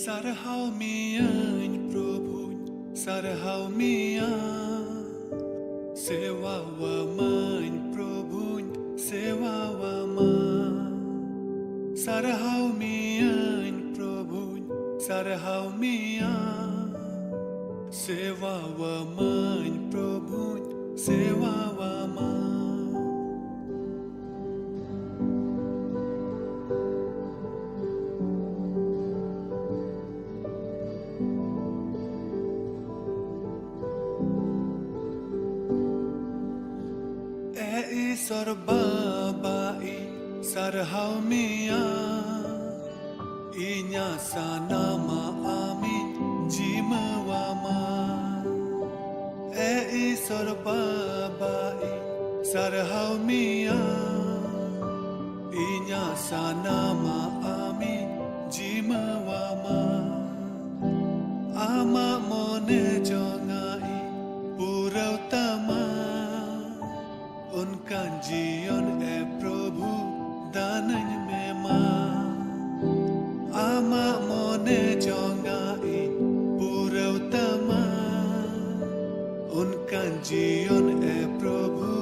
Sarhau mian Prabhu, sarhau mian Sewa wa man Prabhu, sewa wa man Sarhau mian Prabhu, sarhau mian Sewa wa man Prabhu, sewa wa man Sorbabai sarhau mian Inya sanama amin jimawama sorbabai sarhau mian Inya sanama amin jimawama Ama mone jongai purau tama उनका जीवन है प्रभु दानन में मां आमा मोने जोंगाई पुरौतमा उनका जीवन है प्रभु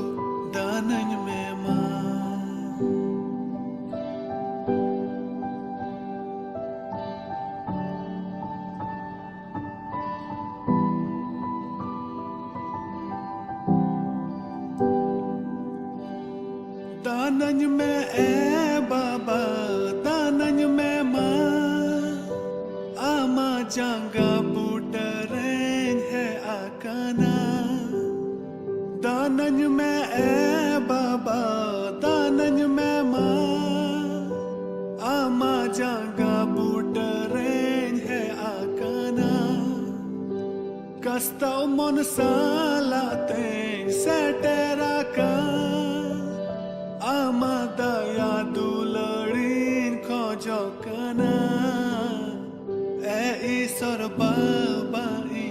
दानन में मां दानन में बाबा दानन में मां आमा जांगा बुटरें है आकाना दानन में बाबा दानन में मां आमा जांगा बुटरें है आकाना कस्ताव मन सालाते सेटेरा का Amadaya dularin khojokana sorbabai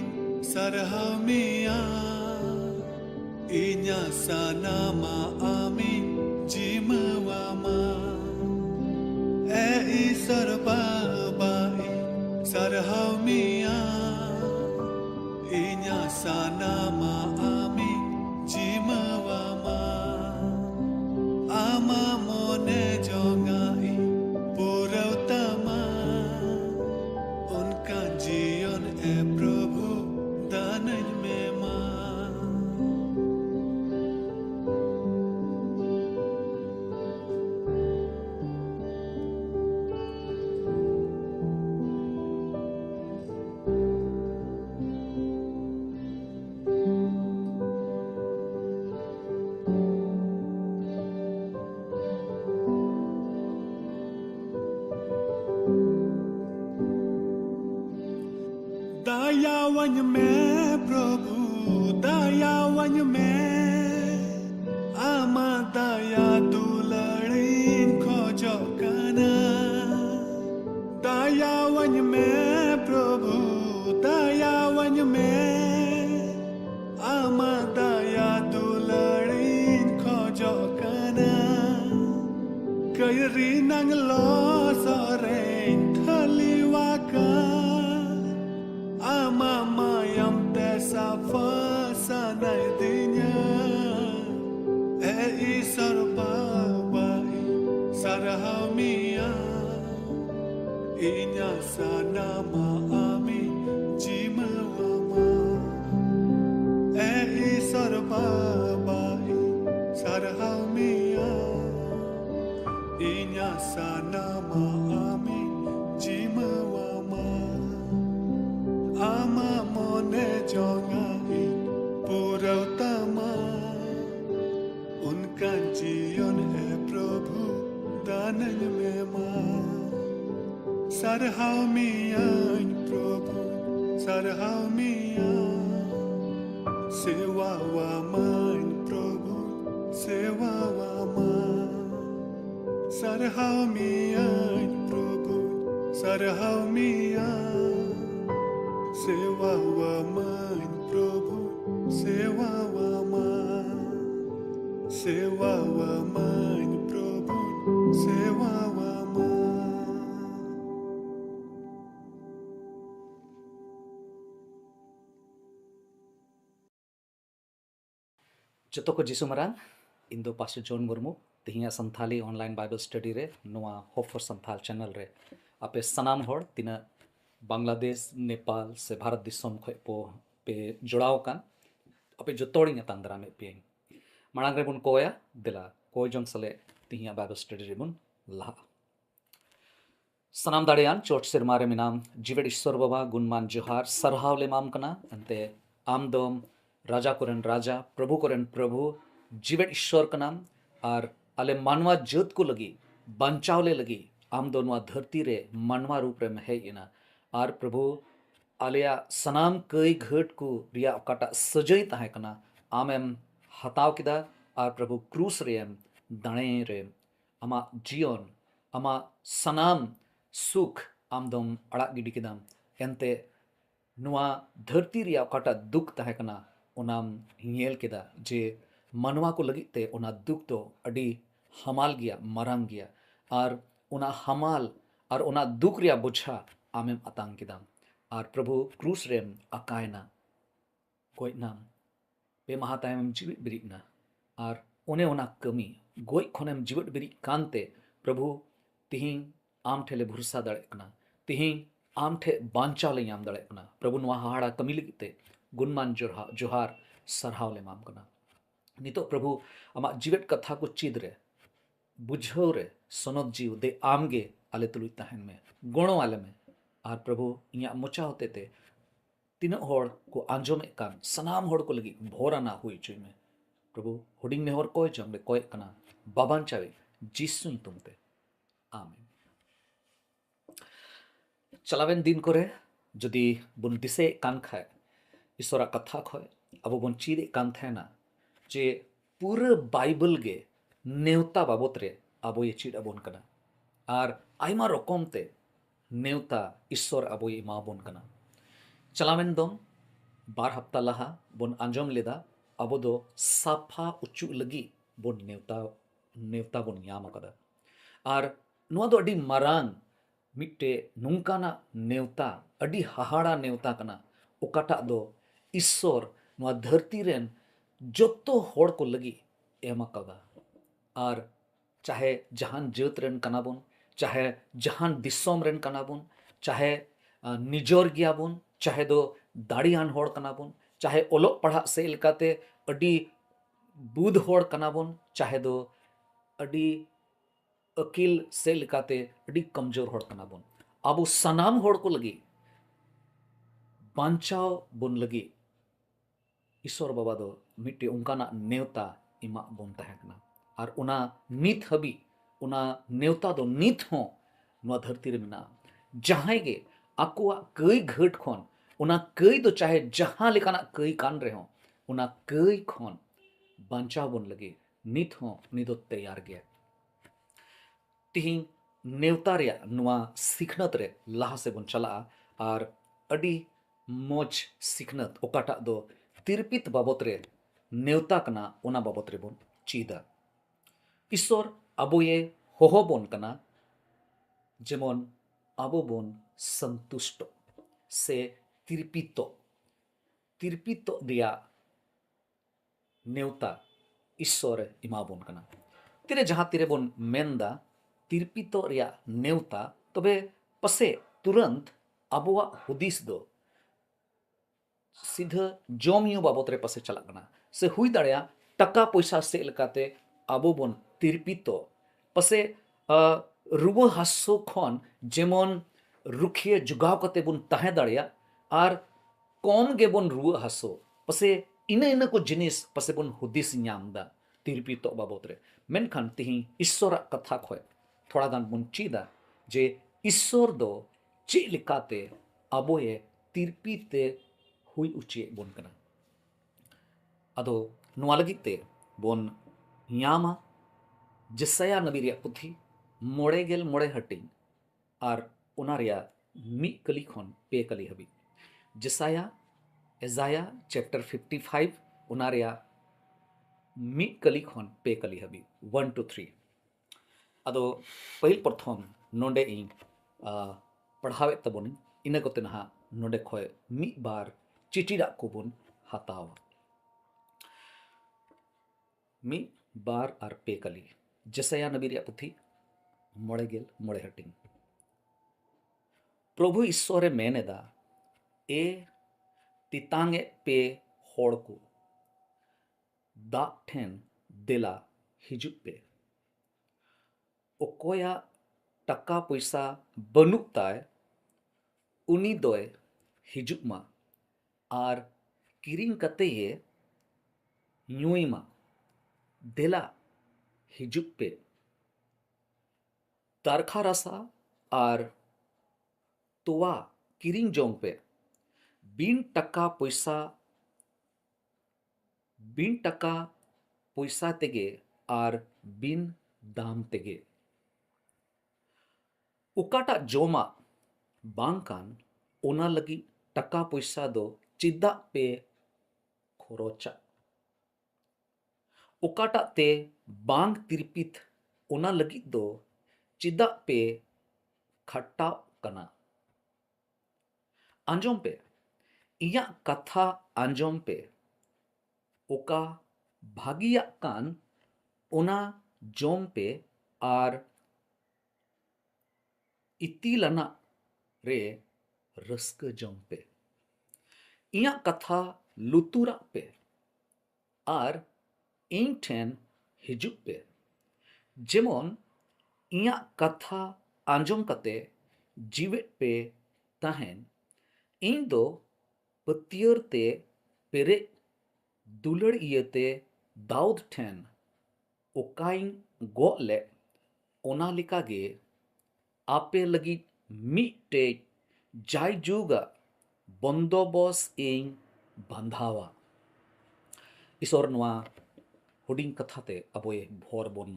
sarhau mian Inya sanama amin jimawama sorbabai sarhau mian Inya sanama amin jimawama Ama mone jongai purautama Unka जीवन है प्रभु दानन में मां दयावन में प्रभु दयावन में आमा दया दुलड़ीन खोजोकना दयावन में प्रभु दयावन में आमा दया दुलड़ीन खोजोकना कैरी नंग लो Soren थलीवाका Ama mayam tesa fasanai dinya sorbabai sarhau mian Inya sanama amin jimawama sorbabai sarhau mian Inya sanama amin jimawama Ama mone jongai purautama Unka जीवन है प्रभु दानन में मां सरहाव मियान प्रभु सरहाव मियान सेवा वा मान प्रभु सेवा वा मान सरहाव मियान प्रभु सरहाव मियान सेवा वा मान प्रभु सेवा वा मान सेवा वा मान प्रभु सेवा वा मान जतो को जिसु मरान इन दो पास्टर जॉन मुर्मू तिहिया संथाली ऑनलाइन बाइबल स्टडी रे नोआ होप फॉर संथाल चैनल रे आपे सनाम होड़ तिना बांग्लादेश नेपाल से भारत दिसोम खो पे जुड़ाव कान आपे जोतोड़ी तांदरा में पे मांग रे बुन कोया दिला कोय जों सले तिहिया बाइबल स्टडी रे बुन ला सनाम दाड़ियान चोट सिरमारे मिनाम जीवेड ईश्वर बाबा गुणमान जोहार सरहाव ले माम कना अंते आमदोम राजा कोरन राजा प्रभु कोरन प्रभु जीवेड ईश्वर का नाम और अले मानवा जत को लगी बंचावले लगी आम दोनों धरती रे मानवा रूप रे में है इना और प्रभु आलिया सनाम कई घट को रिया काटा सजई ताहे कना आमेम हताव किदा और प्रभु क्रूस रे दाणे रे अमा जीवन अमा सनाम सुख आमदम अड़ा गिडी किदाम एंते नुआ धरती रिया काटा दुख ताहे कना ओनाम हियल किदा जे मनवा को लगी ते ओना दुख तो अडी हमाल गया मरांग गया और ओना हमाल और ओना दुख रिया बुझा आमेम अतांग किदाम और प्रभु क्रूस रेम अकायना गोय नाम पे महातायम जीवित बिरिना और ओने ओना कमी गोय खोनेम जीवित बिरि कांते प्रभु तिहिं आम ठेले भरोसा दड़े कना तिहिं आम ठे बांचाव ले याम दड़े कना प्रभु नवा हाड़ा कमी लगिते गुणमान जोहार सरहाव ले माम कना नितो प्रभु आमा जीवित कथा को चीद रे बुझो रे सोनत जीव दे आमगे आले तुलुई ताहन में गोणो आले में और प्रभु इया मोचा होते ते तीन होड़ को आंजोम कान सनाम होड़ को लगी भोरा ना हुई चुई में प्रभु हुडिंग ने होर कोय जंग ले कोय कना बाबान चावे जिसुई तुमते आमीन चलावेन दिन करे जदि बुन दिसे कान खाए ईश्वरा कथा खोय अब बुन चीद कान थेना जे पूरा बाइबल गे नेवता बाबत रे अब ये चीड अबोन कना और आयमा रकम ते नेवता ईश्वर अब ये मा बोन कना चलावेन दम बार हफ्ता लहा बोन आंजम लेदा अब दो साफा उच्चु लगी बोन नेवता बोन याम कदा और नुआ दो अडी मारांग मिट्टे नुंकाना नेवता अडी हाहाड़ा नेवता कना ओकाटा दो ईश्वर नुआ धरती रेन जोतो होड़ को लगी एमा कदा और चाहे जहान जत रेन कनाबुन चाहे जहान दिसोम रेन कनाबुन चाहे निजोर गियाबुन चाहे दो दाड़ियान होड़ कनाबुन चाहे ओलोक पढ़ा से लेकाते अडी बुध होड़ कनाबुन चाहे दो अडी अकिल से लेकाते अडी कमजोर होड़ कनाबुन अब सनाम होड़ को लगी बांचाव बुन लगी ईश्वर बाबा दो मिट्टी उनकाना नेवता इमा बोन तहकना और उना नित हबी उना नेवता दो नित हो नुआ धरती रे मिना जहां गे आकुआ कई घट खोन उना कई दो चाहे जहां लेकाना कई कान रहे हो उना कई खोन बांचाव बोन लगी नित हो निदो तैयार गया तिहिं नेवता रे नुआ सिखनत रे लाहा से बोन चला और अडी मोज सिखनत ओकाटा दो तिरपित बाबत रे नेवता कना ओना बाबत रे बोन चीदा ईश्वर अबो ये होहो बोन कना जेमन अबो बोन संतुष्ट से तिरपितो दिया नेवता ईश्वर इमा बोन कना तिरे जहां तिरे बोन मेंदा तिरपितो रिया नेवता तबे पसे तुरंत अबोआ हुदिस दो सीधा जोमियो बाबत रे पसे चला कना से हुई दाड़िया टका पैसा से लेकाते अबो बोन तिरपितो पसे रुबो हासो खन जेमन रुखिए जुगाव कते बोन ताहे दाड़िया और कम गे बोन रुआ हासो पसे इना को जिनिस पसे बोन हुदिस न्यामदा तिरपितो बाबत रे मेनखान तिही ईश्वर कथा खोय थोड़ा गान बोन चीदा जे ईश्वर दो चे लिकाते अबो ये तिरपीते हुई उचे बोन कना अदो नुआ लगिते बोन यामा जसया नबी रिया पुथी मोड़े गेल मोड़े हटिंग और उना रिया मी कली खन पे कली हबी जसाया एजाया चैप्टर 55 उना रिया मी कली खन पे कली हबी 1 to 3 अदो पहिल प्रथम नोंडे इन पढ़ावे तबोन इना कोते नहा नोंडे खोय मी बार चिटिरा को बोन हतावा ᱢᱤᱫ ᱵᱟᱨ ᱟᱨ ᱯᱮ ᱠᱟᱞᱤ ᱡᱮᱥᱟᱭᱟ ᱱᱵᱤ ᱨᱮᱭᱟᱜ ᱯᱩᱛᱷᱤ 96 ᱦᱟᱹᱴᱤᱧ ᱯᱨᱚভᱩ ᱤᱥᱥᱚᱨᱮ ᱢᱮᱱ ᱮᱫᱟ ᱮ ᱛᱮᱛᱟᱝᱮᱫ ᱯᱮ ᱦᱚᱲ ᱠᱚ ᱫᱟᱜ ᱴᱷᱮᱱ ᱫᱮᱞᱟ ᱦᱤᱡᱩᱜ ᱯᱮ ᱚᱠᱚᱭᱟᱜ ᱴᱟᱠᱟ ᱯᱚᱭᱥᱟ ᱵᱟᱹᱱᱩᱜ ᱛᱟᱭ ᱩᱱᱤ ᱫᱚᱭ ᱦᱤᱡᱩᱜ ᱢᱟ ᱟᱨ ᱠᱤᱨᱤᱧ ᱠᱟᱛᱮ ᱮ ᱧᱩᱭ ᱢᱟ ᱫᱮᱞᱟ ᱦᱤᱡᱩᱜ ᱯᱮ ᱛᱟᱨᱠᱷᱟ ᱨᱟᱥᱟ ᱟᱨ ᱛᱚᱣᱟ ᱠᱤᱨᱤᱧ ᱡᱚᱝ ᱯᱮ ᱵᱤᱱ ᱴᱟᱠᱟ ᱯᱚᱭᱥᱟ ᱛᱮᱜᱮ ᱟᱨ ᱵᱤᱱ দাম ᱛᱮᱜᱮ ᱚᱠᱟᱴᱟᱜ ᱡᱚᱢᱟᱜ ᱵᱟᱝ ᱠᱟᱱ ᱚᱱᱟ ᱞᱟᱹᱜᱤᱫ ᱴᱟᱠᱟ ᱯᱚᱭᱥᱟ ᱫᱚ ᱪᱮᱫᱟᱜ ᱯᱮ ᱠᱷᱚᱨᱚᱪᱟ ᱚᱠᱟᱴᱟᱜ ᱛᱮ ᱵᱟᱝ ᱛᱤᱨᱯᱤᱛ ᱚᱱᱟ ᱞᱟᱹᱜᱤᱫ ᱫᱚ ᱪᱮᱫᱟᱜ ᱯᱮ ᱠᱷᱟᱴᱟᱜ ᱠᱟᱱᱟ ᱟᱸᱡᱚᱢ ᱯᱮ ᱤᱧᱟᱹᱜ ᱠᱟᱛᱷᱟ ᱟᱸᱡᱚᱢ ᱯᱮ ᱚᱠᱟ ᱵᱷᱟᱜᱤᱭᱟᱜ ᱠᱟᱱ ᱚᱱᱟ ᱡᱚᱢ ᱯᱮ ᱟᱨ ᱤᱛᱤᱞᱟᱱᱟᱜ ᱨᱮ ᱨᱟᱹᱥᱠᱟᱹ ᱡᱚᱝ ᱯᱮ ᱤᱧᱟᱹᱜ ᱠᱟᱛᱷᱟ ᱞᱩᱛᱩᱨᱟᱜ ᱯᱮ ᱟᱨ ᱤᱧ ᱴᱷᱮᱱ ᱦᱤᱡᱩᱜ ᱯᱮ ᱡᱮᱢᱚᱱ ᱤᱧᱟᱹᱜ ᱠᱟᱛᱷᱟ ᱟᱸᱡᱚᱢ ᱠᱟᱛᱮ ᱡᱤᱣᱮᱫ ᱯᱮ ᱛᱟᱦᱮᱱ ᱤᱧ ᱫᱚ ᱯᱟᱹᱛᱭᱟᱹᱣ ᱛᱮ ᱯᱮᱨᱮᱡ ᱫᱩᱞᱟᱹᱲ ᱤᱭᱟᱹᱛᱮ ᱫᱟᱣᱩᱫ ᱴᱷᱮᱱ ᱚᱠᱟᱧ ᱜᱚᱜ ᱞᱮᱫ ᱚᱱᱟ ᱞᱮᱠᱟᱜᱮ ᱟᱯᱮ ᱞᱟᱹᱜᱤᱫ ᱢᱤᱫᱴᱮᱡ ᱡᱟᱭᱡᱩᱜᱟᱜ ᱵᱚᱱᱫᱚᱵᱚᱥ ᱤᱧ ᱵᱟᱸধাᱣᱟ ᱤᱥᱚᱨ ᱱᱚᱣᱟ ᱦᱩᱰᱤᱧ ᱠᱟᱛᱷᱟᱛᱮ ᱟᱵᱚᱭ ᱵᱷᱚᱨ ᱵᱚᱱ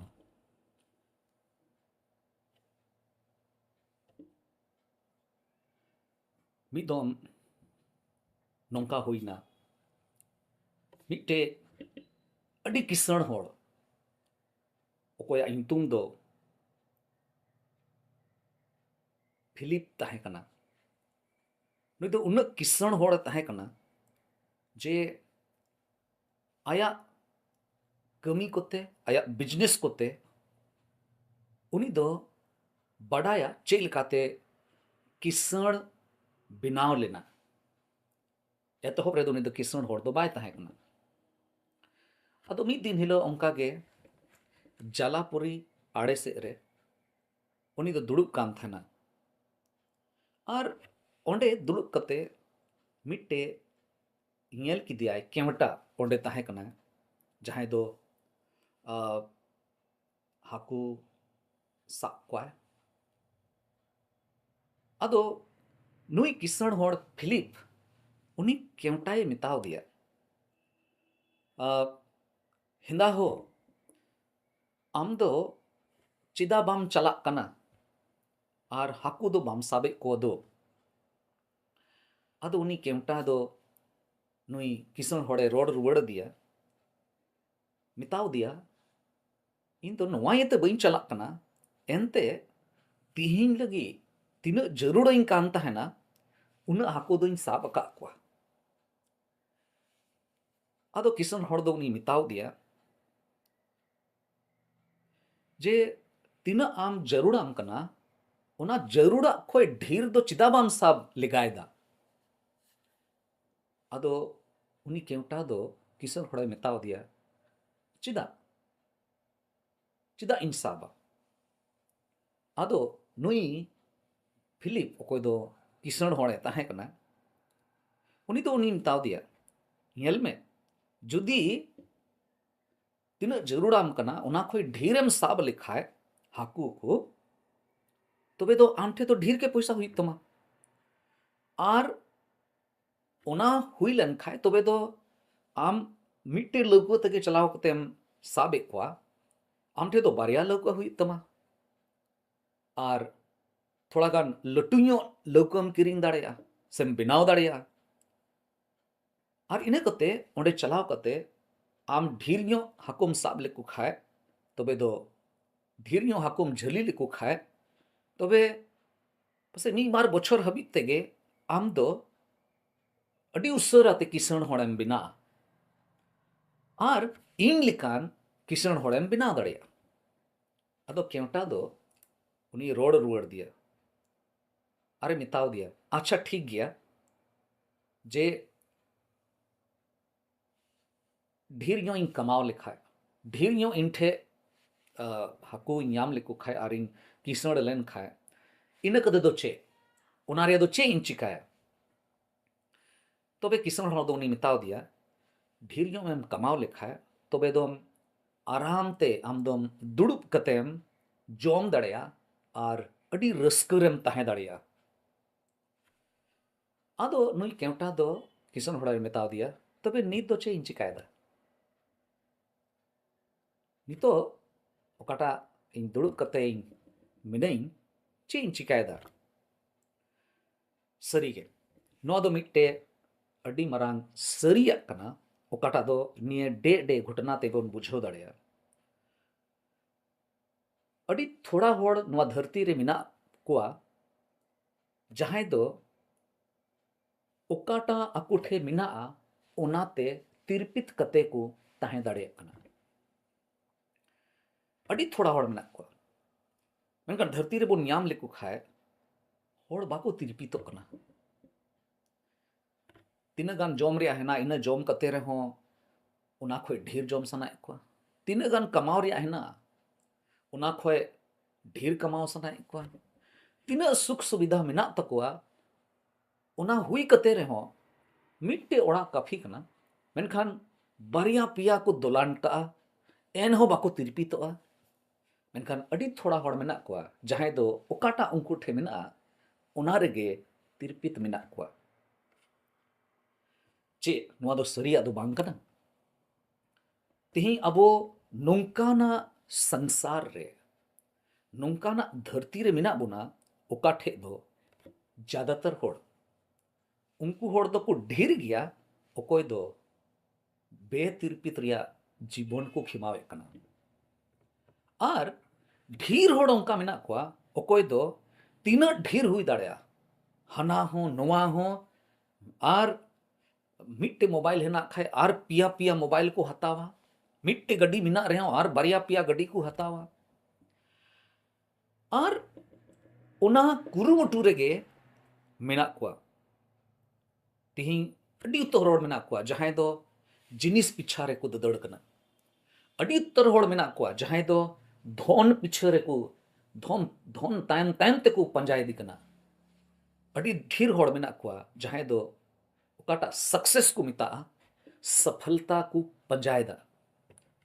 ᱢᱤᱫ ᱫᱚᱢ ᱱᱚᱝᱠᱟ ᱦᱩᱭᱱᱟ ᱢᱤᱫᱴᱮᱡ ᱟᱹᱰᱤ ᱠᱤᱥᱟᱹᱬ ᱦᱚᱲ ᱚᱠᱚᱭᱟᱜ ᱧᱩᱛᱩᱢ ᱫᱚ ᱯᱷᱤᱞᱤᱯ ᱛᱟᱦᱮᱸ ᱠᱟᱱᱟ ᱱᱩᱭ ᱫᱚ ᱩᱱᱟᱹᱜ ᱠᱤᱥᱟᱹᱬ ᱦᱚᱲ ᱛᱟᱦᱮᱸ ᱠᱟᱱᱟ ᱡᱮ ᱟᱭᱟᱜ ᱠᱟᱹᱢᱤ ᱠᱚᱛᱮ ᱟᱭᱟᱜ ᱵᱤᱡᱽᱱᱮᱥ ᱠᱚᱛᱮ ᱩᱱᱤ ᱫᱚ ᱵᱟᱰᱟᱭᱟ ᱪᱮᱫ ᱞᱮᱠᱟᱛᱮ ᱠᱤᱥᱟᱹᱬ ᱵᱮᱱᱟᱣ ᱞᱮᱱᱟ ᱮᱛᱚᱦᱚᱵ ᱨᱮᱫᱚ ᱩᱱᱤ ᱫᱚ ᱠᱤᱥᱟᱹᱬ ᱦᱚᱲ ᱫᱚ ᱵᱟᱭ ᱛᱟᱦᱮᱸ ᱠᱟᱱᱟ ᱟᱫᱚ ᱢᱤᱫ ᱫᱤᱱ ᱦᱤᱞᱳᱜ ᱚᱱᱠᱟᱜᱮ ᱡᱟᱞᱟᱯᱩᱨᱤ ᱟᱲᱮ ᱥᱮᱫ ᱨᱮ ᱩᱱᱤ ᱫᱚ ᱫᱩᱲᱩᱵ ᱠᱟᱱ ᱛᱟᱦᱮᱱᱟ ᱟᱨ ᱚᱸᱰᱮ ᱫᱩᱲᱩᱵ ᱠᱟᱛᱮ ᱢᱤᱫᱴᱮᱡ ᱧᱮᱞ ᱠᱮᱫᱮᱭᱟᱭ ᱠᱮᱣᱴᱟ ᱚᱸᱰᱮ ᱛᱟᱦᱮᱸ ᱠᱟᱱᱟ ᱡᱟᱦᱟᱸᱭ ᱫᱚ ᱦᱟᱹᱠᱩ ᱥᱟᱵ ᱠᱚᱣᱟᱭ ᱟᱫᱚ ᱱᱩᱭ ᱠᱤᱥᱟᱹᱬ ᱦᱚᱲ ᱯᱷᱤᱞᱤᱯ ᱩᱱᱤ ᱠᱮᱣᱴᱟᱭ ᱢᱮᱛᱟᱣ ᱫᱮᱭᱟ ᱦᱮᱸᱫᱟ ᱦᱳ ᱟᱢ ᱫᱚ ᱪᱮᱫᱟᱜ ᱵᱟᱢ ᱪᱟᱞᱟᱜ ᱠᱟᱱᱟ ᱟᱨ ᱦᱟᱹᱠᱩ ᱫᱚ ᱵᱟᱢ ᱥᱟᱵᱮᱫ ᱠᱚ ᱫᱚ ᱟᱫᱚ ᱩᱱᱤ ᱠᱮᱣᱴᱟ ᱫᱚ ᱱᱩᱭ ᱠᱤᱥᱟᱹᱬ ᱦᱚᱲᱮ ᱨᱚᱲ ᱨᱩᱣᱟᱹᱲ ᱟᱫᱮᱭᱟ ᱢᱮᱛᱟᱣ ᱫᱮᱭᱟ ᱤᱧ ᱫᱚ ᱱᱚᱣᱟ ᱤᱭᱟᱹᱛᱮ ᱵᱟᱹᱧ ᱪᱟᱞᱟᱜ ᱠᱟᱱᱟ ᱮᱱᱛᱮ ᱛᱤᱦᱤᱧ ᱞᱟᱹᱜᱤᱫ ᱛᱤᱱᱟᱹᱜ ᱡᱟᱹᱨᱩᱲᱟᱹᱧ ᱠᱟᱱ ᱛᱟᱦᱮᱱᱟ ᱩᱱᱟᱹᱜ ᱦᱟᱹᱠᱩ ᱫᱚᱧ ᱥᱟᱵ ᱟᱠᱟᱫ ᱠᱚᱣᱟ ᱟᱫᱚ ᱠᱤᱥᱟᱹᱬ ᱦᱚᱲ ᱫᱚ ᱩᱱᱤ ᱢᱮᱛᱟᱣ ᱫᱮᱭᱟ ᱡᱮ ᱛᱤᱱᱟᱹᱜ ᱟᱢ ᱡᱟᱹᱨᱩᱲᱟᱢ ᱠᱟᱱᱟ ᱚᱱᱟ ᱡᱟᱹᱨᱩᱲᱟᱜ ᱠᱷᱚᱡ ᱰᱷᱮᱨ ᱫᱚ ᱪᱮᱫᱟᱜ ᱵᱟᱢ ᱥᱟᱵ ᱞᱮᱜᱟᱭᱮᱫᱟ ᱟᱫᱚ ᱩᱱᱤ ᱠᱮᱣᱴᱟ ᱫᱚ ᱠᱤᱥᱟᱹᱬ ᱦᱚᱲᱮ ᱢᱮᱛᱟᱣ ᱫᱮᱭᱟ ᱪᱮᱫᱟᱜ ᱤᱧ ᱥᱟᱵᱟ ᱟᱫᱚ ᱱᱩᱭ ᱯᱷᱤᱞᱤᱯ ᱚᱠᱚᱭ ᱫᱚ ᱠᱤᱥᱟᱹᱬ ᱦᱚᱲᱮ ᱛᱟᱦᱮᱸ ᱠᱟᱱᱟ ᱩᱱᱤ ᱫᱚ ᱩᱱᱤ ᱢᱮᱛᱟᱣ ᱫᱮᱭᱟ ᱧᱮᱞ ᱢᱮ ᱡᱩᱫᱤ ᱛᱤᱱᱟᱹᱜ ᱡᱟᱹᱨᱩᱲᱟᱢ ᱠᱟᱱᱟ ᱚᱱᱟ ᱠᱷᱚᱡ ᱰᱷᱮᱨᱮᱢ ᱥᱟᱵ ᱞᱮᱠᱷᱟᱡ ᱦᱟᱹᱠᱩ ko तबे दो आम ठे तो ढेर के पैसा हुई तमा और ओना हुई लन खाए तबे दो आम मिट्टे लौको तके चलाव कतेम साबे कोआ आम ठे तो बारिया लौको हुई तमा और थोड़ा गान लटुño लौकोम किरिंग दाड़ेया सेम बनाव दाड़ेया और इने कते ओंडे चलाव कते आम ढेरño हाकुम साब लेको खाए तबे दो ढेरño हाकुम झली लेको खाए तबे पसे मीद बार बछर हबीज तेगे आम दो अडी उसराते किसण होड़ेम बिना और इन लिकान किसण होड़ेम बिना दड़िया अदो केवटा दो उनी रोड रुआड़ दिया अरे मिताव दिया अच्छा ठीक गया जे ढेर यो इन कमाव लिखाए ढेर यो इन ठे हाकू याम लिखू खाए और इन किसण लेन खाए इन कदे दो चे उनारे दो चे इन चिकाया तो बे किसण हड़ दो उनी मिताव दिया ढेर यो एम कमाव लिखाए तो बे दोम आराम ते आम दोम दुड़ुब कतेम जोम दड़िया और अड़ी रस्करेम तहे दड़िया आदो नुई केवटा दो किसण हड़ाय मिताव दिया तबे नीत दो चे इन चिकायदा नितो ओकाटा इन दुड़ुब कते इन मिनाइन चे इन चिकायदा सरीगे नो दो मिट्टे अड़ी मरांग सरिया कना ओकाटा दो निये डे डे घटना ते बोन बुझो दड़िया अड़ी थोड़ा होड़ नवा धरती रे मिना कोआ जहां दो ओकाटा अकुठे मिना ओनाते तिरपित कते को ताहे दड़े कना अड़ी थोड़ा होड़ मिना कोआ मेनकान धरती रे बोन याम लेकु खाए होड़ बाको तिरपितो कना तीना गान जोम रे हेना इन जोम कते रे हो उना खोय ढेर जोम सना को तीना गान कमाव रे हेना उना खोय ढेर कमाव सना को तीना सुख सुविधा मिना तकोआ उना हुई कते रे हो मिट्टे ओड़ा काफी कना मेनखान बारिया पिया को दोलान का एन हो बाको तिरपितोआ मेनखान अड़ी थोड़ा होड़ मिना को जहां दो ओकाटा उनको ठे मिना उना रेगे तिरपित मिना को चे नुआ दो सरिया दो बांग कना तिही अबो नोंकाना संसार रे नोंकाना धरती रे मिना बुना ओका ठे दो ज्यादातर होड़ उनको होड़ दो को ढेर गया ओकोय दो बेतिरपित रिया जीवन को खिमावे कना और ढेर होड़ उनका मिना को ओकोय दो तीना ढेर हुई दाड़या हना हो नोआ हो और मिट्टे मोबाइल हेना खाए और पिया पिया मोबाइल को हतावा मिट्टे गड्डी मिना रहे और बारिया पिया गड्डी को हतावा और उना कुरुमुटु रेगे मेना को तिही अड़ी उत्तर होड़ मेना को जहां दो जिनिस पिछा रे को ददड़ कना अड़ी उत्तर होड़ मेना को जहां दो धोन पिछे रे को धोन धोन तायम तायम ते को पंजाय दी कना अड़ी ढेर होड़ मेना को जहां दो ओकाटा सक्सेस को मिता सफलता को पंजायदा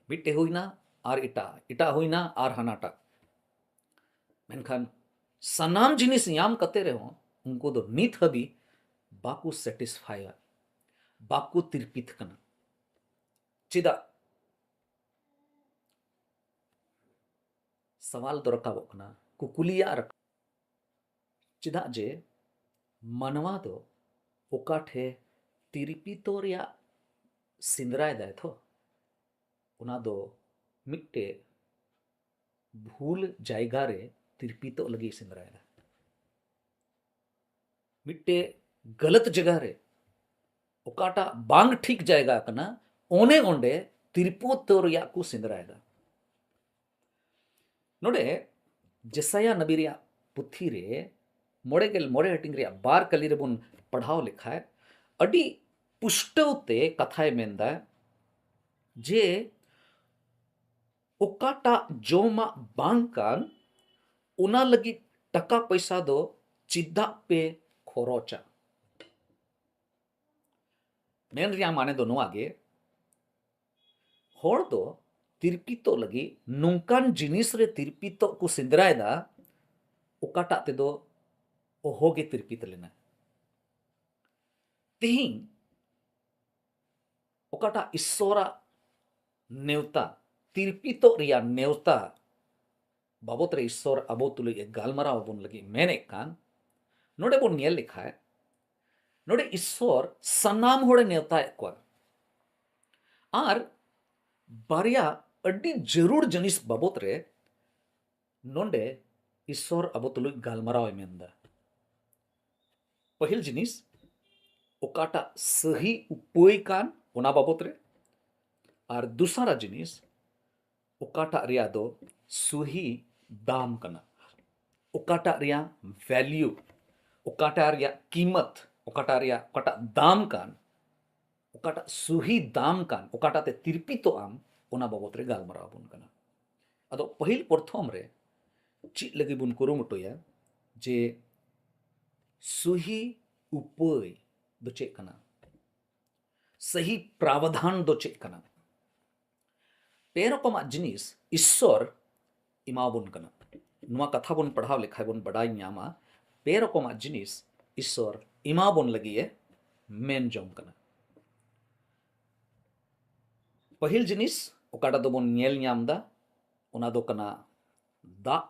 मिट्टे हुईना और इटा इटा हुईना और हनाटा मेनखान सनाम जिनिस याम कते रहे हो उनको दो नीत हबी बाकू सेटिस्फाई बाकू तिरपित कना चिदा सवाल तो रकाबो कना कुकुलिया रक चिदा जे मनवा दो ओकाठे तिरपितो रिया सिंदराय दाय थो उना दो मिट्टे भूल जायगा रे तिरपितो लगी सिंदराय दा मिट्टे गलत जगह रे ओकाटा बांग ठीक जाएगा कना ओने ओंडे तिरपोतो रिया को सिंदराय दा नोडे जसाया नबी रिया पुथी रे मोड़े गेल मोड़े हटिंग रिया बार कली रे बुन पढ़ाव लिखा है अड़ी पुष्टवते कथाए मेंदा जे ओकाटा जोमा बांकान उना लगी टका पैसा दो चिद्दा पे खोरोचा मेन रिया माने दो आगे होड़ दो तिरपितो लगी नोंकान जिनिस रे तिरपितो को सिंदराय दा ओकाटा ते दो ओहोगे तिरपित लेना तिहिं ओकाटा ईश्वरा नेवता तिरपितो रिया नेवता बाबत रे ईश्वर अबो तुले गालमरा बन लगी मेने कान नोडे बोन नेल लिखा है नोडे ईश्वर सनाम होड़े नेवता को आर बारिया अड्डी जरूर जनिस बाबत रे नोंडे ईश्वर अबो तुले गालमरा मेंदा पहिल जिनिस ओकाटा सही उपोय कान ओना बाबत रे और दूसरा जिनिस okatak ria do suhi dam kana, okatak ria value, okatak ria kimat, okatak dam kan, okatak suhi dam kan, okatak te tirpito am ona babot re galmarao bun kana. ado pahil porthom re chit lagi bun kurumutoya je suhi upay do chek kana, सही प्रावधान दो check कना, पे रकमात जिनिस ईश्वर इमाबुन कना, नुआ कथा बन पढ़ाव लिखाय बन बड़ाई ᱧᱟᱢᱟ, पे रकमात जिनिस ईश्वर इमाबुन लगिए मेन जम कना. पहिल जिनिस ओकाटा दो बन ñᱮᱞ ᱧᱟᱢ दा ओना दो कना दाग.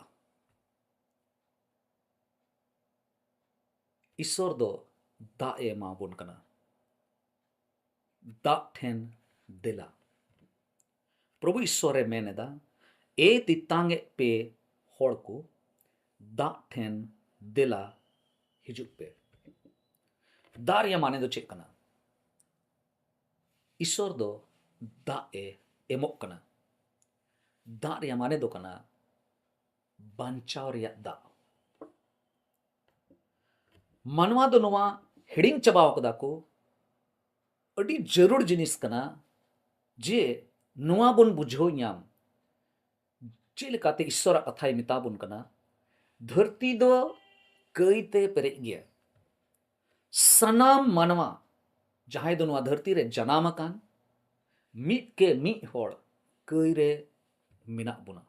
ईश्वर दो दाग ए एमाबुन कना, दाग ठेन देला. प्रभु ईश्वरे मेनेदा ए तितांगे पे हॉड़ को दाग ठेन देला हिजुक पे. दार या माने दो चेक कना, ईश्वर दो दाग ए एमोक कना. दाग या माने दो कना बांचाव रिया दाग. मनवा दो नवा हिडिंग चबाव कदा को अड़ी जरूर जिनिस कना जे नुआ बन बुझो ᱧᱟᱢ ᱪᱮᱫ ᱞᱮᱠᱟᱛᱮ ईश्वराᱜ कथाय मेताबुन कना, धरती दो कईते पेरेज गया. सनाम मानवा जहां दो नुआ धरती रे जनाम अकान मिट के मिट होड़ कई रे मिना बुना.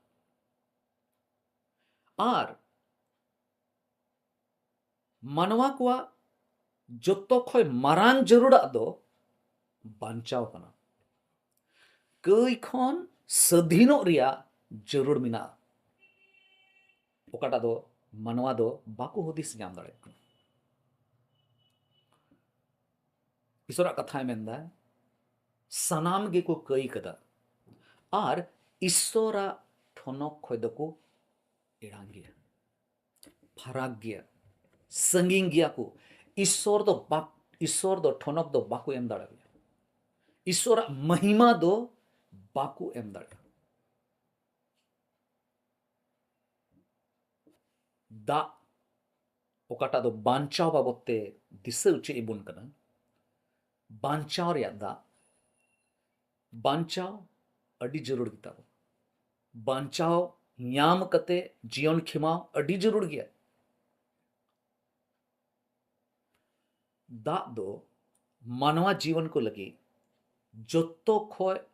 आर मानवा कुआ जत्तो खय मारांग जरूरत दो बांचाव कना. कई खन सधीनो रिया जरूर मिना ओकाटा दो मानवा दो बाको हुदिस ᱧᱟᱢ दाड़े कना. ईश्वराᱜ कथाय मेनदा सनाम गे को कई कदा आर ईश्वराᱜ ठनक खय दको एड़ांग गया, फराक गया, संगिंग गया को. ईश्वर दो ठनक दो बाको एम दाड़ा. ईश्वराᱜ महिमा दो बाको एम दाड़ा. दा ओकाटा दो बांचाव बाबते दिशा उचे इबुन कना. बांचाव रिया दा बांचाव अड़ी जरूर गिता. बांचाव ᱧᱟᱢ कते जीवन खिमाव अड़ी जरूर गया. दा दो मानवा जीवन को लगी जत्तो खय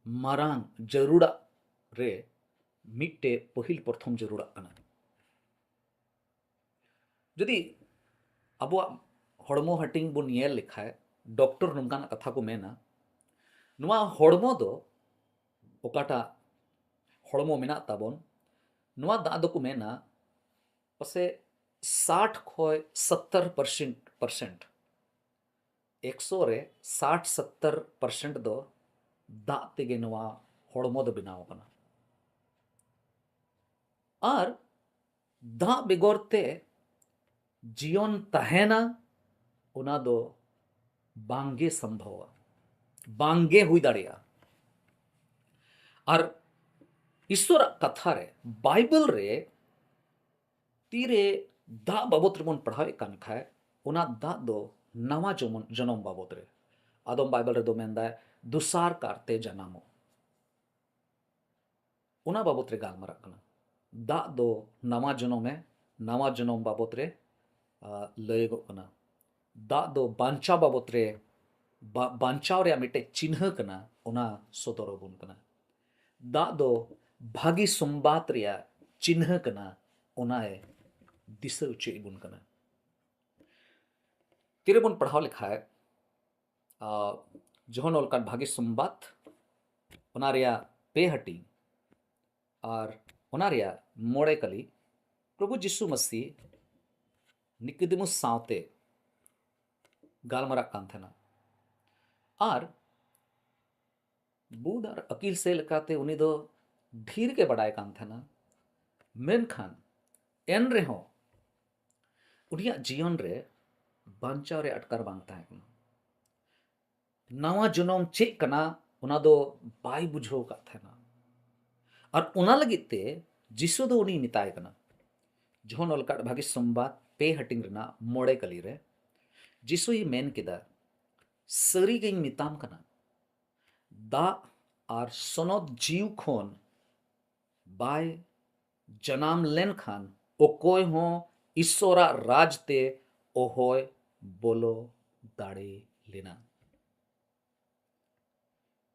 मारांग जरूरा रे मिट्टे पहिल प्रथम जरूरा कना. जदि अब हड़मो हटिंग बन ñᱮल लेखाय डॉक्टर नंकाना कथा को मेना नुआ हड़मो दो ओकाटा हड़मो मेना ताबन नुआ दा दो को मेना पसे 60 खय 70% 100 रे 60-70% दो दा तेगे नुआ हड़मो दो बनाव कना. आर दा बेगोरते जीवन तहेना ओना दो बांगे संभव बांगे हुई दाड़िया. आर ईश्वर कथा रे बाइबल रे तीरे दा बाबत रे बन पढ़ावे कान खाए ओना दा दो नवा जन्म बाबत रे आदम बाइबल रे दो मेंदा दुसार कारते जनामो ओना बाबत रे गालमारा कना. दा दो नवा जन्म बाबत रे लयगो कना. दा दो बांचाव बाबत रे बांचाव रे मिटे चिन्ह कना ओना सोदरो बुन कना. दा दो भागी संबात रे चिन्ह कना ओना ए दिशा उचे बुन कना. तिरे बन पढ़ाव लिखाय जहन ओलकान भागी संबात ओना रे पे हटी और ओना रे मोड़े कली प्रभु जिसु मसीह निकोदेमुस सावते गालमारा कान थेना. आर बुध और अकील से लकाते उनी दो ढीर के बड़ाय कान थेना. मेनखान एन रे हो उनिया जीवन रे बांचाव रे अटकार बांग ताहे कना. नवा जनम चेक कना ओना दो बाय बुझो का थेना. और उना लगित ते जिसु दो उनी मिताय कना जहन ओलकाट भागी संबाद पे हटिंग रना मोड़े कली रे जिसु ये मेन किदा सरी गई मिताम कना दा और सनद जीव खोन बाय जनाम लेन खान ओकोय हो ईश्वरा राजते ओहोय बोलो दाड़े लेना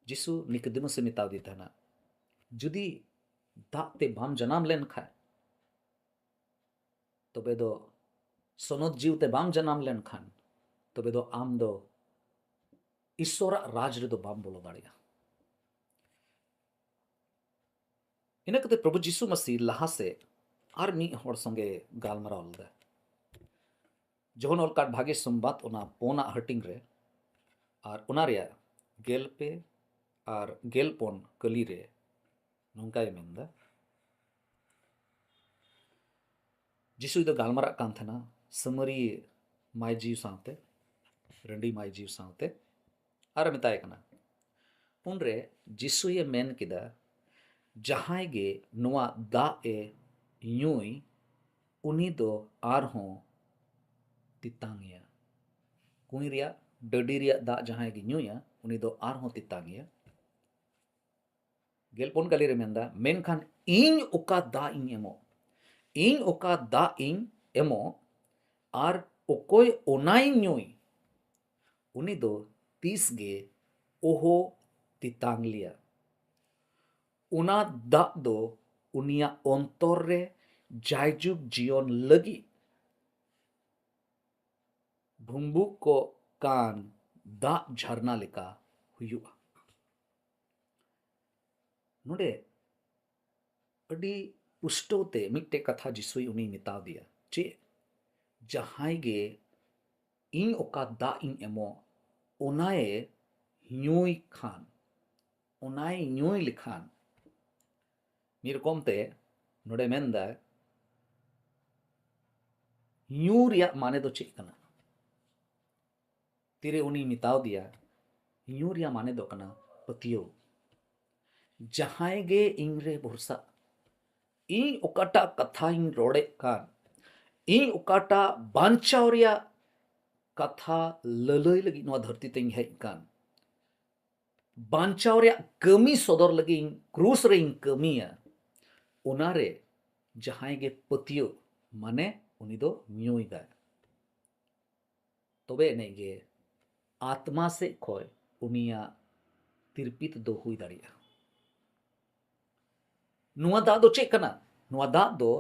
जिसु निकदिमो से मिताव दी था जुदी दाते बाम जनाम लेन खाए तबे दो सनद जीवते बाम जनाम लेन खान तबे दो आम दो ईश्वरा राज रे दो बाम बोलो दाड़िया इना कते प्रभु जीसु मसीह लहा से आर मी हर संगे गालमराव लदा जहन ओलकाट भागे संबाद ओना पोना हटिंग रे और ओना रिया गेल पे और गेल पोन कली रे नोंकाय मेंदा जिसु दो गालमरा कान थना समरी माय जीव सावते रंडी माय जीव सावते आर मिताय कना उनरे जिसु ये मेन किदा जहाय गे नुआ दा ए यूई उनी दो आर हो तितांगिया कुई रिया डडी रिया दा जहाय गे यूया उनी दो आर हो तितांगिया गेलपोन कली रे मेंदा मेनखान इन ओका दा इन एमो इन ओका दा इन एमो आर ओकोय ओनाई न्यूई उनी दो तीस गे ओहो तितांग लिया उना दा दो उनिया अंतर रे जायजुग जीवन लगी भुंबुक को कान दा झरना लेका हुयुआ नोडे अडी पुष्टोते मिट्टे कथा जिसुई उनी मिताव दिया चे जहाय गे इन ओका दा इन एमो ओनाए न्यूई खान ओनाए न्यूई लिखान मीरकोमते नोडे मेंदा न्यू रिया माने दो चेक कना तिरे उनी मिताव दिया न्यू रिया माने दो कना पतियो जहाय गे इंगरे भरसा इन ओकाटा कथा इन रोड़े कान इन ओकाटा बांचाव रिया कथा ललय लगी नवा धरती तें हेज कान बांचाव रिया कमी सदर लगी इन क्रूस रे इन कमिया ओनारे जहाय गे पतियो माने उनी दो न्यूई दा तबे ने गे आत्मा से खोय उनिया तिरपित दो हुई दाड़िया नुआ दा दो चेक कना नुआ दा दो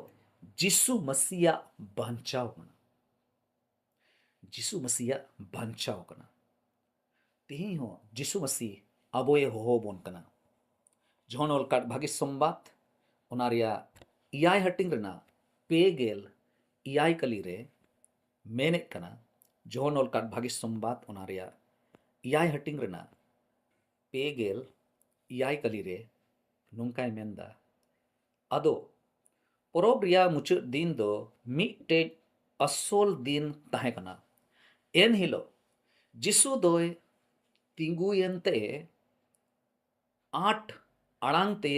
जिसु मसीहा बांचाव कना जिसु मसीहा बांचाव कना तेही हो जिसु मसीह अबोए हो बोन कना जहन ओलकाट भागी संबात ओनारिया इयाय हटिंग रना पेगेल इयाय कली रे मेने कना जहन ओलकाट भागी संबात ओनारिया इयाय हटिंग रना पेगेल इयाय कली रे नोंकाय मेंदा अदो परोब रिया मुचाद दिन दो मिटे असोल दिन ताहे कना एन हिलो जिसु दोय तिंगुयनते 8 अड़ांग ते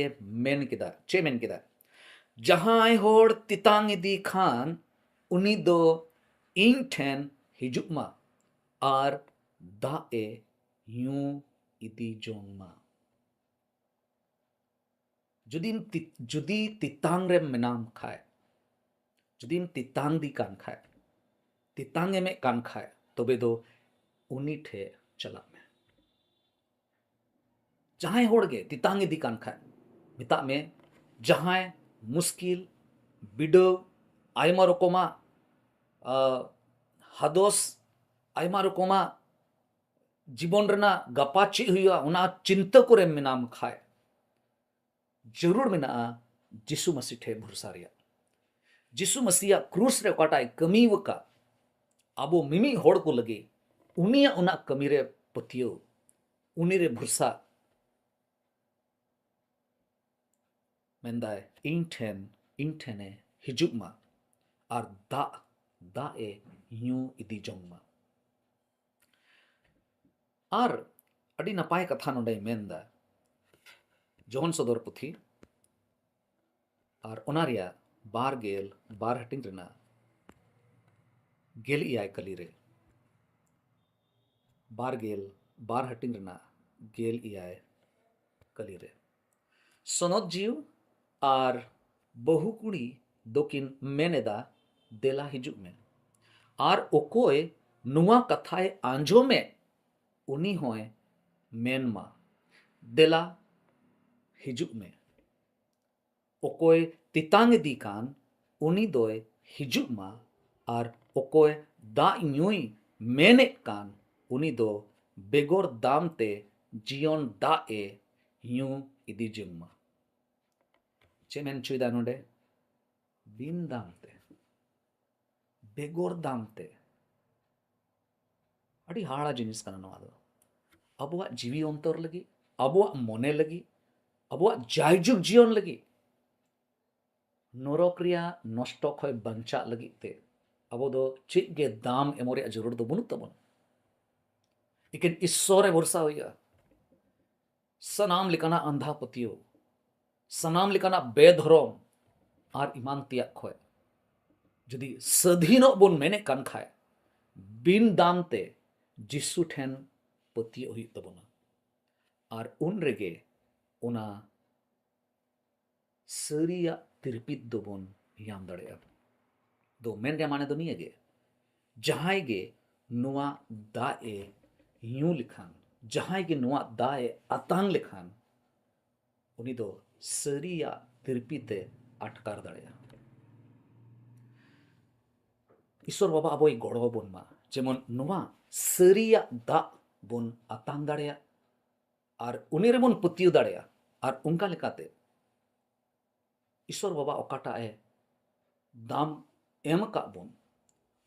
मेन किदा चे मेन किदा जहां होड़ तितांग इदी खान उनी दो इन ठेन हिजुमा आर दा ए यूं इदी जोंगमा जुदी तितांग रे मेनाम खाए जुदी तितांग दी कान खाए तितांगे में कान खाए तबे दो उनी ठे चला में जहां होड़ गे तितांगे दी कान खाए मिता में जहां मुश्किल बिडो आयमा रकोमा हदोस आयमा रकोमा जीवन रना गपाची हुआ उना चिंता को रे मेनाम खाए जरूर मेना जिसु मसीह ठे भरोसा रिया जिसु मसीह क्रूस रे काटाय कमी वका अबो मिमी होड़ को लगे उनिया उना कमी रे पतियो उनी रे भरोसा मेंदाय इन ठेने हिजुक मा आर दा ए यूं इदी जोंग मा आर अडी नपाय कथा नोडे मेंदा जौन सदर पुथी और ओना रिया बार गेल बार हटिंग रेना गेल इयाय कली रे बार गेल बार हटिंग रेना गेल इयाय कली रे सनद जीव और बहु कुड़ी दोकिन मेनेदा देला हिजुग में और ओकोय नुआ कथाय आंजो में उनी होय मेनमा देला हिजुग में ओकोय तितांग दी कान उनी दोय हिजुग मा और ओकोय दा न्यूई मेने कान उनी दो बेगोर दाम ते जियोन दा ए न्यू इदी जुमा चेमेन चुदा नोडे बिन दाम ते बेगोर दाम ते अड़ी हाड़ा जिनिस कना नवा दो अबुआ जीवी अंतर लगी अबुआ मोने लगी अबुआ जायजुग जीवन लगी नरक रिया नष्ट खय बंचा लगी ते अब दो चेक गे दाम एमोरे जरूर दो बुनुत तबन इकेन ईश्वरे भरोसा होइया सनाम लिकाना अंधा पतियो सनाम लिकाना बेधरम और इमान तिया खय जदि सधीनो बन मेने कान खाय बिन दाम ते जिसु ठेन पतियो हुई तबना और उन रेगे उना सरिया तिरपित दो बन याम दड़ेया दो मेन रे माने दो निये गे जहाय गे नुआ दा ए यूं लिखान जहाय गे नुआ दा ए अतांग लिखान उनी दो सरिया तिरपिते अटकार दड़ेया ईश्वर बाबा अबोय गड़ो बन मा जेमन नुआ सरिया दा बन अतांग दड़ेया और उनी रे बन पतियो दड़ेया और उनका लेकाते ईश्वर बाबा ओकाटा ए दाम एम का बन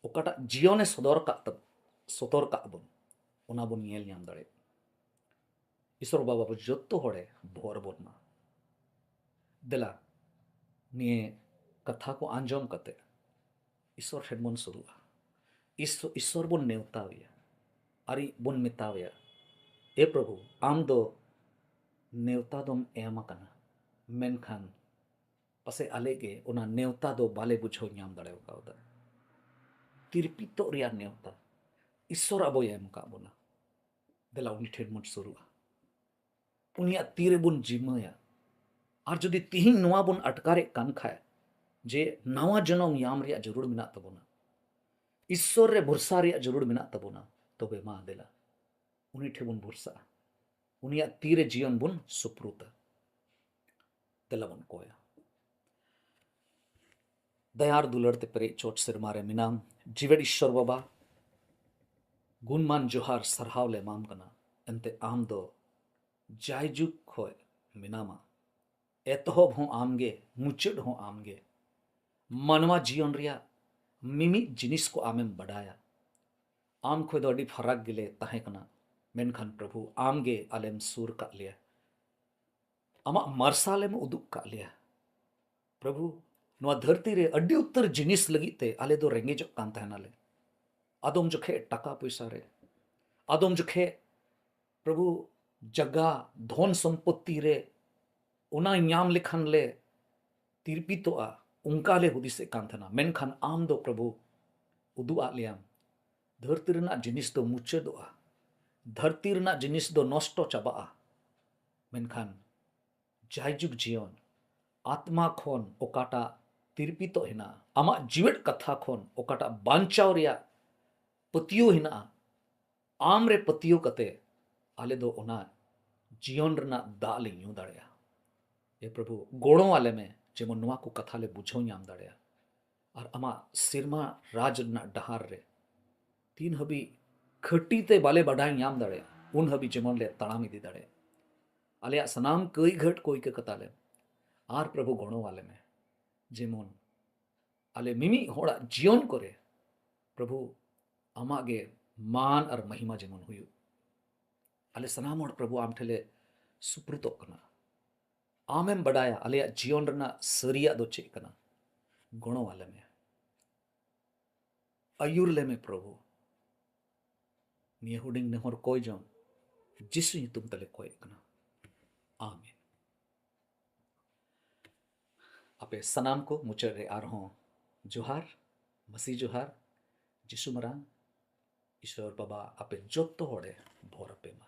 ओकाटा जीवने सदर का बन ओना बन नेल नाम दड़े ईश्वर बाबा बो जत्तो होड़े भोर बन मा देला निये कथा को आंजम कते ईश्वर ठेन बन सुरुआ ईश्वर बन नेवताविया अरी बन मेताविया ए प्रभु आम दो नेवता दम एम कना मेनखान पसे आलेगे ओना नेवता दो बाले बुझो नाम दड़ेव कावदा तिरपितो रिया नेवता ईश्वर अबो एम का बोना देला उनी ठेन मन सुरुआ उनिया तीरे बुन जिमाया और जदि तिहिं नवा बुन अटकारे कान खाए जे नवा जनम याम रिया जरूर मिना तबोना ईश्वर रे भरसा रिया जरूर मिना तबोना तबे मा देला उनी ठे बुन भरसा उनिया तीरे जीवन बुन सुप्रुता देला बुन कोया दयार दुलड़ते परे चोट सिर मारे मिनाम जीवेड ईश्वर बाबा गुणमान जोहार सरहावले माम कना एंते आम दो जायजुग खोय मिनामा एतहब हों आमगे मुचड़ हों आमगे मनवा जीवन रिया मिमी जिनिस को आमेम बढ़ाया आम खोय दो अडी फराक गिले ताहे कना मेनखान प्रभु आमगे आलेम सूर का लिया आमा मरसाले में उदुक का लिया प्रभु नवा धरती रे अड्डी उत्तर जिनिस लगी ते आले दो रेंगे जो कान तहनाले आदम जोखे टाका पैसा रे आदम जोखे प्रभु जगह धन संपत्ति रे उना ᱧᱟᱢ लेखन ले तिरपितोआ उनका ले हुदिसे कान थना मेनखान आम दो प्रभु उदु आ लियाम धरती रना जिनिस दो मुचेदोआ धरती रना जिनिस दो नष्ट चाबाआ मेनखान जायजुग जीवन आत्मा खोन ओकाटा तिरपितो हिना आमा जीवेट कथा खोन ओकाटा बांचाव रिया पतियो हिना आम रे पतियो कते आले दो ओना जीवन रना दा ले ᱧᱩ दाड़िया ये प्रभु गोड़ों वाले में जेमन नुआ को कथा ले बुझो नाम दाड़िया और आमा सिरमा राज रना डहार रे तीन हबी खटी ते बाले बढ़ाई नाम दाड़िया उन हबी जेमन ले तड़ाम इदी दाड़िया आले सनाम कई घट कोई के कथा ले आर प्रभु गोड़ों वाले में जेमन आले मिमी होड़ा जीवन करे प्रभु आमागे मान और महिमा जेमन हुयु आले सनाम होड़ प्रभु आम ठेले सुप्रुतो कना आमेम बढ़ाया आले जीवन रना सरिया दो चेक कना गुणों वाले में अयुरले में प्रभु निये हुडिंग ने होर कोई जम जिसु तुम तले कोई कना आमीन ape sanam ko muchare arho johar masi johar jisu marang ishor baba ape jotto hore bhor ape ma.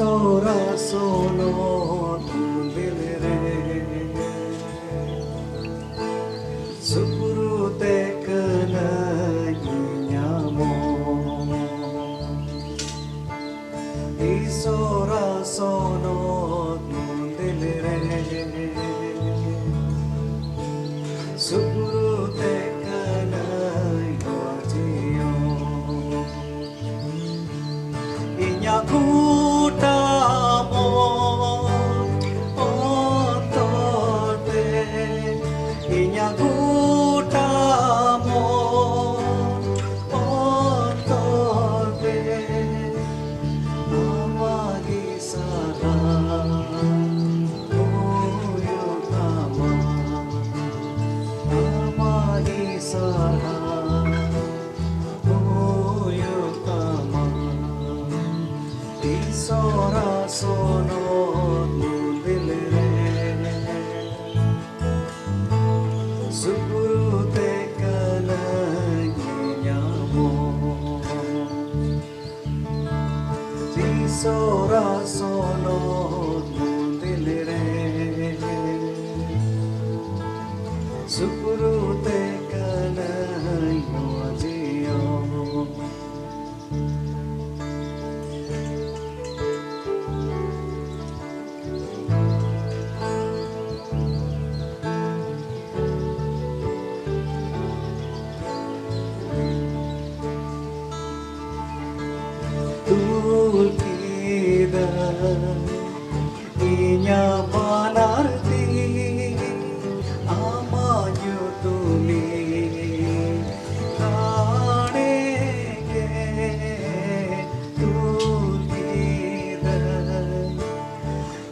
Sora sono tu belere Sukuru te kena nyamo Sora sono tu belere Sukuru te kena yajio Inyaku Sora sono tu belere Sukuru te kena nyamo Sora sono tu belere Sukuru te kena nyajio Tulkida inya banarti amanyu tumi kanege tulkida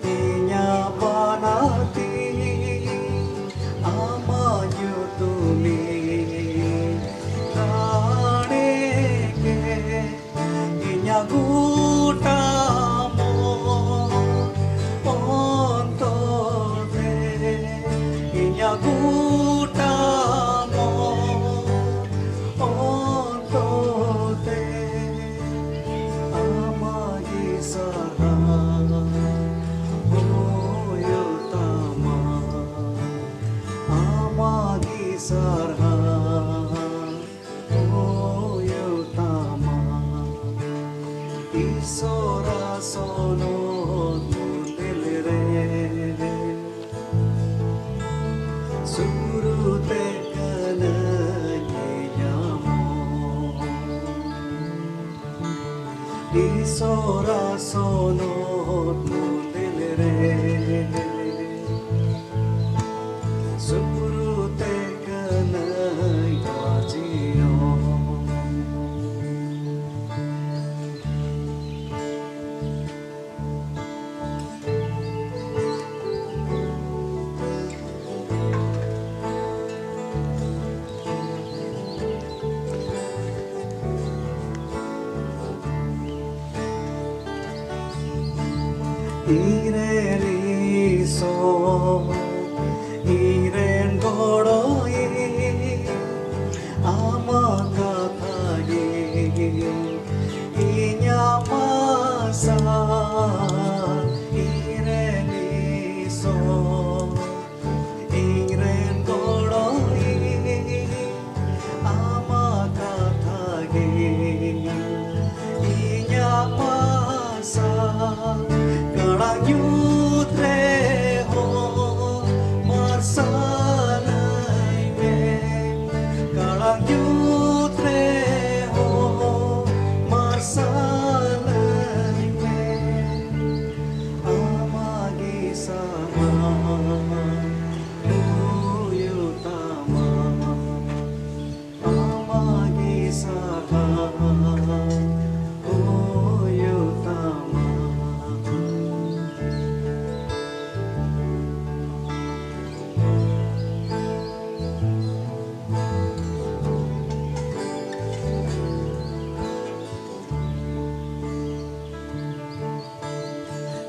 inya banarti amanyu tumi kanege Gutamo ontode inya gutamo ontode amagi sara oyotama amagi sara Sora sono tu belere Sukuru te kena nyamo Sora sono tu belere Sukuru te kena yajio Iren iso, iren godoi, ama kathagi, inya masa. Iren iso, iren godoi, ama kathagi, inya masa.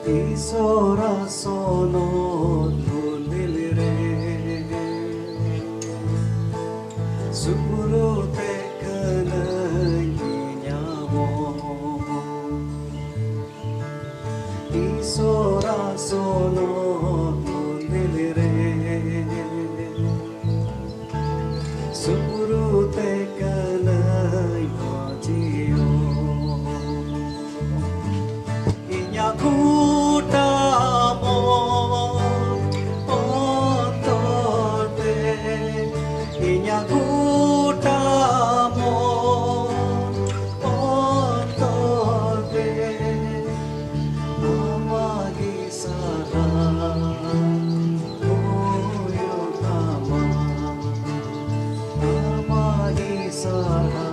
Isora sono nulilire Supuru te kananyamo Isora sono nulilire Supuru te kananyamo Inyakutamo ontote Inyakutamo ontote Amagi sara oyotama Amagi sara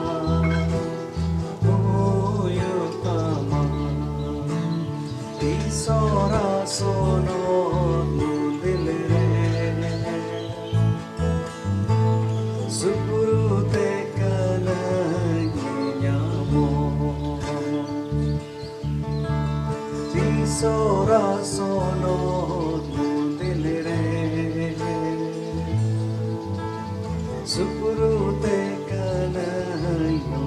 oyotama Isora sono nulilire Supuru te kananyamo Isora sono nulilire Supuru te kananyamo